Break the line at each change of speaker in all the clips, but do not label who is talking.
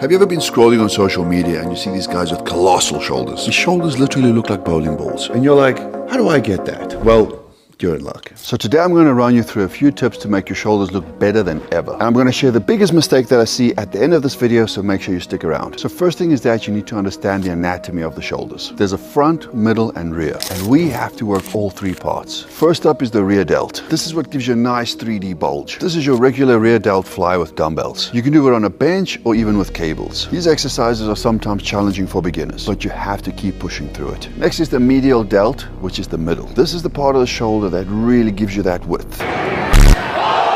Have you ever been scrolling on social media and you see these guys with colossal shoulders? His shoulders literally look like bowling balls. And you're like, how do I get that? Well, you're in luck. So today I'm going to run you through a few tips to make your shoulders look better than ever. And I'm going to share the biggest mistake that I see at the end of this video, so make sure you stick around. So first thing is that you need to understand the anatomy of the shoulders. There's a front, middle, and rear. And we have to work all three parts. First up is the rear delt. This is what gives you a nice 3D bulge. This is your regular rear delt fly with dumbbells. You can do it on a bench or even with cables. These exercises are sometimes challenging for beginners, but you have to keep pushing through it. Next is the medial delt, which is the middle. This is the part of the shoulder that really gives you that width.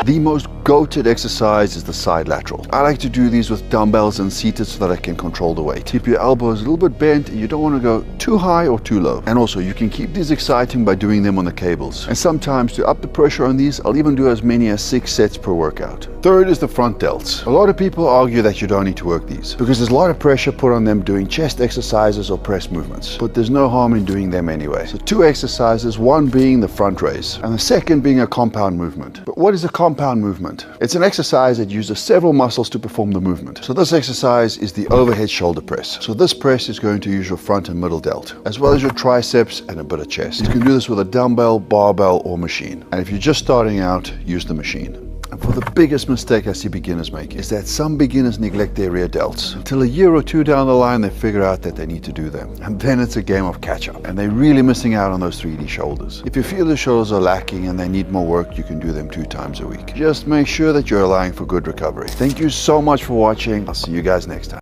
The most go-to exercise is the side lateral. I like to do these with dumbbells and seated so that I can control the weight. Keep your elbows a little bit bent and you don't want to go too high or too low. And also you can keep these exciting by doing them on the cables. And sometimes to up the pressure on these, I'll even do as many as 6 sets per workout. Third is the front delts. A lot of people argue that you don't need to work these because there's a lot of pressure put on them doing chest exercises or press movements. But there's no harm in doing them anyway. So 2 exercises, one being the front raise and the second being a compound movement. But what is a compound movement? It's an exercise that uses several muscles to perform the movement. So this exercise is the overhead shoulder press. So this press is going to use your front and middle delt, as well as your triceps and a bit of chest. You can do this with a dumbbell, barbell, or machine. And if you're just starting out, use the machine. And for the biggest mistake I see beginners make is that some beginners neglect their rear delts. Until a year or 2 down the line, they figure out that they need to do them. And then it's a game of catch up. And they're really missing out on those 3D shoulders. If you feel the shoulders are lacking and they need more work, you can do them 2 times a week. Just make sure that you're allowing for good recovery. Thank you so much for watching. I'll see you guys next time.